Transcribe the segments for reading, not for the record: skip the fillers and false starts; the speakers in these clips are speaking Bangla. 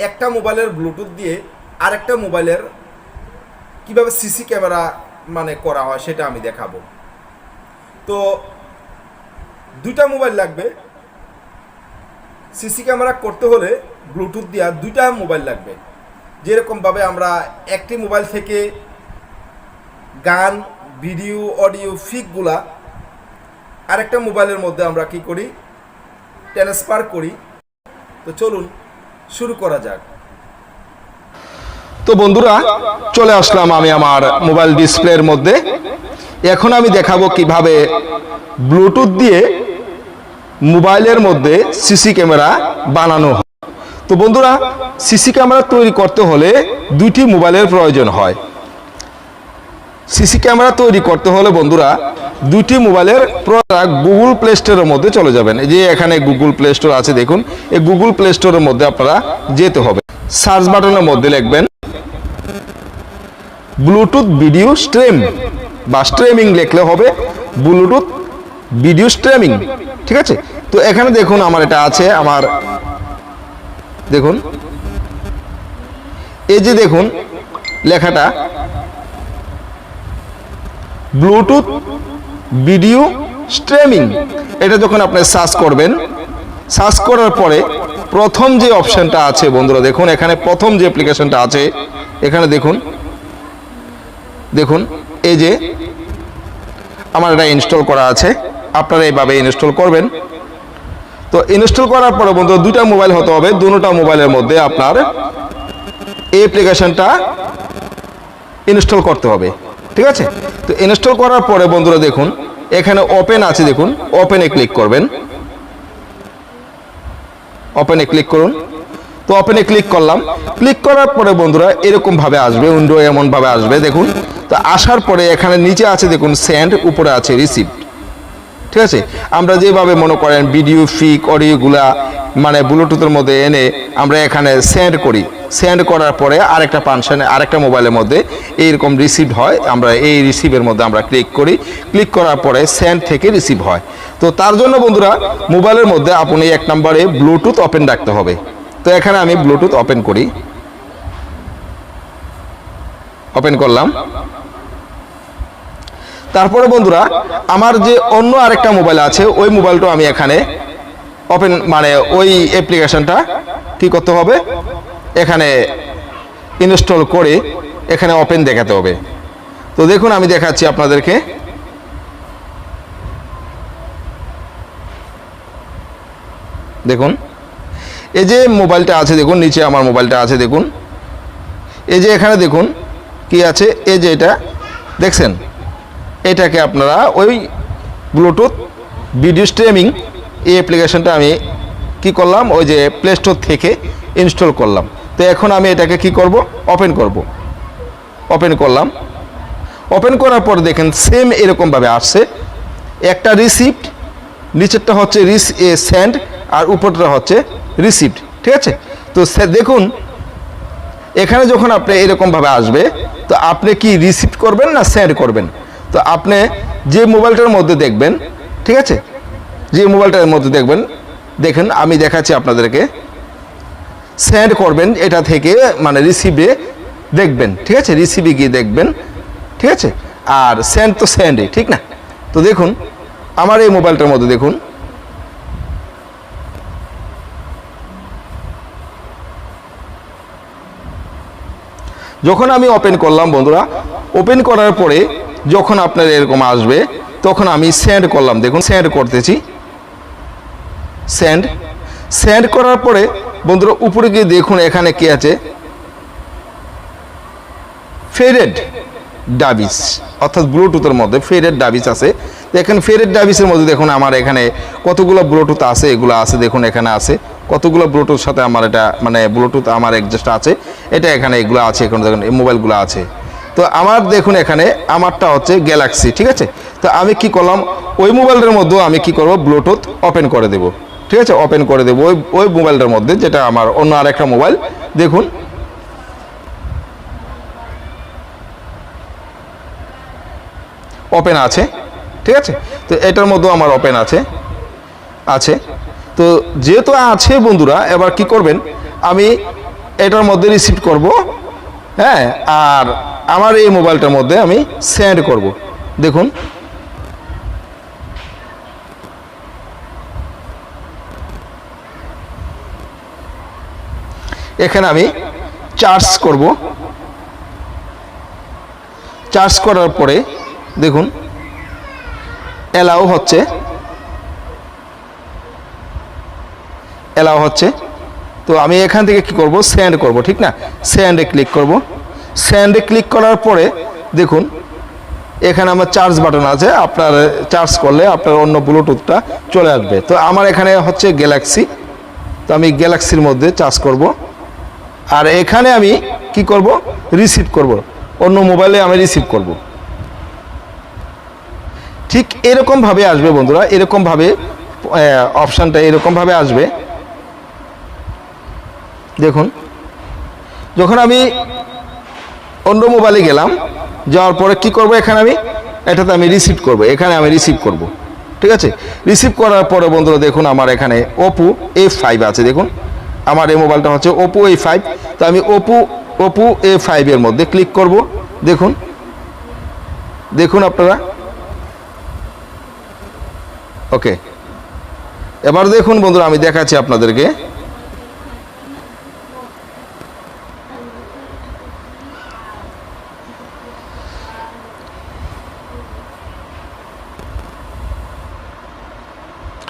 একটা মোবাইলের ব্লুটুথ দিয়ে আরেকটা মোবাইলের কিভাবে সিসি ক্যামেরা মানে করা হয় সেটা আমি দেখাবো। তো দুইটা মোবাইল লাগবে। সিসি ক্যামেরা করতে হলে ব্লুটুথ দিয়া দুইটা মোবাইল লাগবে। যেরকমভাবে আমরা একটি মোবাইল থেকে গান, ভিডিও, অডিও ফিকগুলা আরেকটা মোবাইলের মধ্যে আমরা কি করি, ট্রান্সফার করি। তো চলুন শুরু করা যাক। তো বন্ধুরা, চলে আসলাম আমি আমার মোবাইল ডিসপ্লের মধ্যে। এখন আমি দেখাবো কিভাবে ব্লুটুথ দিয়ে মোবাইলের মধ্যে সিসি ক্যামেরা বানানো হয়। তো বন্ধুরা, সিসি ক্যামেরা তৈরি করতে হলে দুইটি মোবাইলের প্রয়োজন হয়। সিসি ক্যামেরা তৈরি করতে হলে বন্ধুরা দুইটি মোবাইলের গুগল প্লে স্টোরের মধ্যে চলে যাবেন। এই যে এখানে গুগল প্লে স্টোর আছে, দেখুন এই গুগল প্লে স্টোরের মধ্যে আপনারা যেতে হবে। সার্চ বাটনের মধ্যে লিখবেন ব্লুটুথ ভিডিও স্ট্রিম বা স্ট্রিমিং লিখলে হবে ব্লুটুথ ভিডিও স্ট্রিমিং, ঠিক আছে। তো এখানে দেখুন আমার এটা আছে, আমার দেখুন এই যে দেখুন লেখাটা ব্লুটুথ ভিডিও স্ট্রিমিং। এটা যখন আপনি সার্চ করবেন, সার্চ করার পরে প্রথম যে অপশনটা আছে বন্ধুরা, দেখুন এখানে প্রথম যে অ্যাপ্লিকেশনটা আছে এখানে দেখুন, দেখুন এই যে আমার এটা ইনস্টল করা আছে। আপনারা এইভাবে ইনস্টল করবেন। তো ইনস্টল করার পরে বন্ধুরা দুইটা মোবাইল হতে হবে, দুটোটা মোবাইলের মধ্যে আপনার এই অ্যাপ্লিকেশনটা ইনস্টল করতে হবে, ঠিক আছে। তো ইনস্টল করার পরে বন্ধুরা দেখুন এখানে ওপেন আছে, দেখুন ওপেনে ক্লিক করবেন। ওপেনে ক্লিক করুন। তো ওপেনে ক্লিক করলাম। ক্লিক করার পরে বন্ধুরা এরকম ভাবে আসবে, উইন্ডো এমন ভাবে আসবে দেখুন। তো আসার পরে এখানে নিচে আছে দেখুন সেন্ড, উপরে আছে রিসিভ, ঠিক আছে। আমরা যেভাবে মনে করেন ভিডিও ফিক অডিওগুলা মানে ব্লুটুথের মধ্যে এনে আমরা এখানে সেন্ড করি, সেন্ড করার পরে আরেকটা ফাংশনে আরেকটা মোবাইলের মধ্যে এইরকম রিসিভ হয়। আমরা এই রিসিভের মধ্যে আমরা ক্লিক করি, ক্লিক করার পরে সেন্ড থেকে রিসিভ হয়। তো তার জন্য বন্ধুরা মোবাইলের মধ্যে আপনি এক নম্বরে ব্লুটুথ ওপেন রাখতে হবে। তো এখানে আমি ব্লুটুথ ওপেন করি, ওপেন করলাম। তারপরে বন্ধুরা আমার যে অন্য আরেকটা মোবাইল আছে ওই মোবাইলটা আমি এখানে ওপেন মানে ওই অ্যাপ্লিকেশনটা কি করতে হবে, এখানে ইনস্টল করে এখানে ওপেন দেখাতে হবে। তো দেখুন আমি দেখাচ্ছি আপনাদেরকে। দেখুন এই যে মোবাইলটা আছে, দেখুন নিচে আমার মোবাইলটা আছে, দেখুন এই যে এখানে দেখুন কি আছে, এই যে এটা দেখছেন, এটাকে আপনারা ওই ব্লুটুথ ভিডিও স্ট্রিমিং এই অ্যাপ্লিকেশনটা আমি কি করলাম, ওই যে প্লে স্টোর থেকে ইনস্টল করলাম। তো এখন আমি এটাকে কি করব, ওপেন করব। ওপেন করলাম। ওপেন করার পর দেখেন সেম এরকমভাবে আসছে, একটা রিসিপ্ট, নিচেরটা হচ্ছে সেন্ড আর উপরটা হচ্ছে রিসিপ্ট, ঠিক আছে। তো দেখুন এখানে যখন আপনি এরকমভাবে আসবে তো আপনি কি রিসিপ্ট করবেন না সেন্ড করবেন। তো আপনি যে মোবাইলটার মধ্যে দেখবেন, ঠিক আছে, যে মোবাইলটার মধ্যে দেখবেন, দেখেন আমি দেখাচ্ছি আপনাদেরকে, সেন্ড করবেন এটা থেকে মানে রিসিভে দেখবেন, ঠিক আছে, রিসিভে গিয়ে দেখবেন, ঠিক আছে। আর সেন্ড তো সেন্ডই, ঠিক না। তো দেখুন আমার এই মোবাইলটার মধ্যে দেখুন যখন আমি ওপেন করলাম বন্ধুরা, ওপেন করার পরে যখন আপনার এরকম আসবে তখন আমি সেন্ড করলাম, দেখুন সেন্ড করতেছি, সেন্ড। সেন্ড করার পরে বন্ধুরা উপরে গিয়ে দেখুন এখানে কি আছে, ফেডেড ডাবিস, অর্থাৎ ব্লুটুথের মধ্যে ফেডেড ডাবিস আছে। দেখেন ফেডেড ডাবিসের মধ্যে দেখুন আমার এখানে কতগুলো ব্লুটুথ আছে, এগুলো আছে দেখুন এখানে আছে কতগুলো ব্লুটুথ সাথে আমার এটা মানে ব্লুটুথ আমার অ্যাডজাস্ট আছে, এটা এখানে এগুলো আছে, এখানে দেখুন এই মোবাইলগুলো আছে। তো আমার দেখুন এখানে আমারটা হচ্ছে গ্যালাক্সি, ঠিক আছে। তো আমি কি করলাম, ওই মোবাইলের মধ্যেও আমি কি করব, ব্লুটুথ ওপেন করে দেব, ঠিক আছে, ওপেন করে দেব ওই মোবাইলটার মধ্যে, যেটা আমার অন্য আরেকটা মোবাইল। দেখুন ওপেন আছে, ঠিক আছে। তো এটার মধ্যেও আমার ওপেন আছে। তো যেহেতু আছে বন্ধুরা, এবার কি করবেন, আমি এটার মধ্যে রিসিভ করব, হ্যাঁ, আর আমার এই মোবাইলটার মধ্যে আমি সেন্ড করব। দেখুন এখানে আমি চার্জ করব। চার্জ করার পরে দেখুন অ্যালাউ হচ্ছে, তো আমি এখান থেকে কি করব, সেন্ড করব, ঠিক না? সেন্ডে ক্লিক করব। সেন্ডে ক্লিক করার পরে দেখুন এখানে আমার চার্জ বাটন আছে, আপনার চার্জ করলে আপনার অন্য ব্লুটুথটা চলে আসবে। তো আমার এখানে হচ্ছে গ্যালাক্সি, তো আমি গ্যালাক্সির মধ্যে চার্জ করব। আর এখানে আমি কি করব, রিসিভ করব, অন্য মোবাইলে আমি রিসিভ করব। ঠিক এরকমভাবে আসবে বন্ধুরা, এরকমভাবে অপশানটা এরকমভাবে আসবে। দেখুন যখন আমি অন্য মোবাইলে গেলাম, যাওয়ার পরে কি করব, এখানে আমি এটাতে আমি রিসিভ করব, এখানে আমি রিসিভ করব, ঠিক আছে? রিসিভ করার পরে বন্ধুরা দেখুন আমার এখানে ওপো A5 আছে। দেখুন আমার এই মোবাইলটা হচ্ছে ওপো A5, তো আমি ওপো A5 এর মধ্যে ক্লিক করব। দেখুন দেখুন আপনারা, ওকে। এবার দেখুন বন্ধুরা আমি দেখাচ্ছি আপনাদেরকে।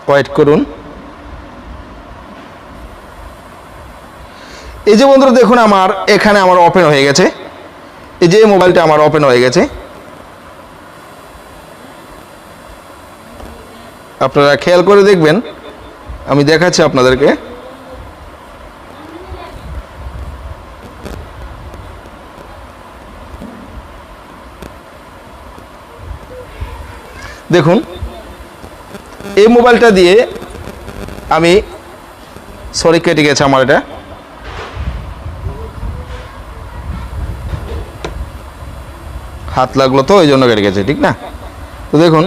ওয়েট করুন। এই যে বন্ধুরা দেখুন আমার এখানে আমার ওপেন হয়ে গেছে, এই যে মোবাইলটা আমার ওপেন হয়ে গেছে। আপনারা খেয়াল করে দেখবেন, আমি দেখাচ্ছি আপনাদেরকে। দেখুন এই মোবাইলটা দিয়ে আমি, সরি কেটে গেছে আমার, এটা হাত লাগলো তো ওই জন্য কেটে গেছে, ঠিক না? তো দেখুন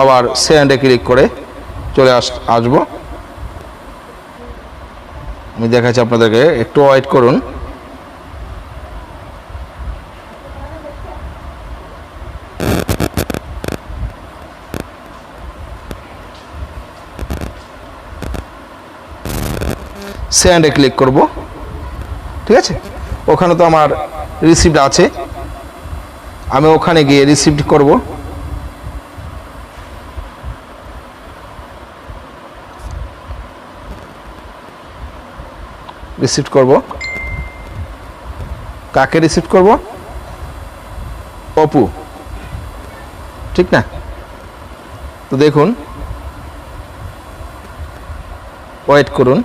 আবার সেন্ডে ক্লিক করে চলে আসবো। আমি দেখাচ্ছি আপনাদেরকে, একটু ওয়েট করুন। সেন্ডে ক্লিক করব, ঠিক আছে? ওখানে তো আমার রিসিপ্ট আছে, আমি ওখানে গিয়ে রিসিপ্ট করব। রিসিপ্ট করব, কাকে রিসিপ্ট করব? অপু, ঠিক না? তো দেখুন ওয়েট করুন।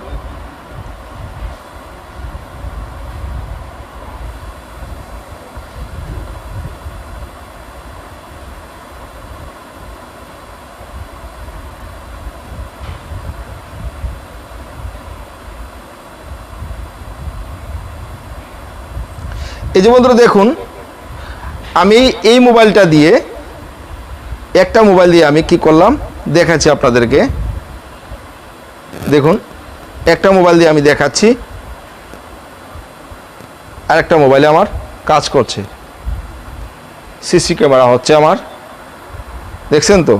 এই যে বন্ধুরা দেখুন আমি এই মোবাইলটা দিয়ে, একটা মোবাইল দিয়ে আমি কি করলাম দেখাচ্ছি আপনাদেরকে। দেখুন একটা মোবাইল দিয়ে আমি দেখাচ্ছি, আর একটা মোবাইলে আমার কাজ করছে, সিসি ক্যামেরা হচ্ছে আমার, দেখছেন তো?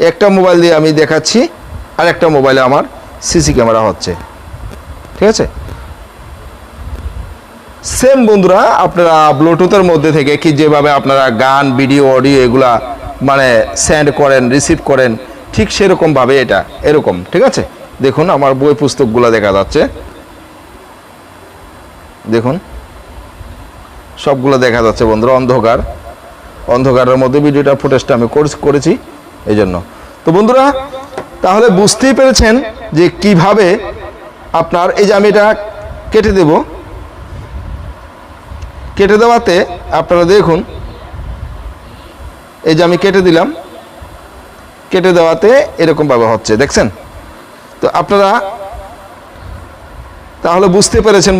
একটা মোবাইল দিয়ে আমি দেখাচ্ছি, আর একটা মোবাইলে আমার সিসি ক্যামেরা হচ্ছে, ঠিক আছে? সেম বন্ধুরা আপনারা ব্লুটুথের মধ্যে থেকে কি যেভাবে আপনারা গান, ভিডিও, অডিও এগুলা মানে সেন্ড করেন, রিসিভ করেন, ঠিক সেরকমভাবে এটা এরকম, ঠিক আছে? দেখুন আমার বই পুস্তকগুলো দেখা যাচ্ছে, দেখুন সবগুলো দেখা যাচ্ছে বন্ধুরা। অন্ধকারের মধ্যে ভিডিওটা ফুটেজটা আমি করেছি এই জন্য। তো বন্ধুরা তাহলে বুঝতেই পেরেছেন যে কিভাবে আপনার, এই যে আমি এটা কেটে দেব, কেটে দেওয়াতে আপনারা দেখুন এই যে আমি কেটে দিলাম, কেটে দেওয়াতে এরকমভাবে হচ্ছে, দেখছেন তো? আপনারা তাহলে বুঝতে পেরেছেন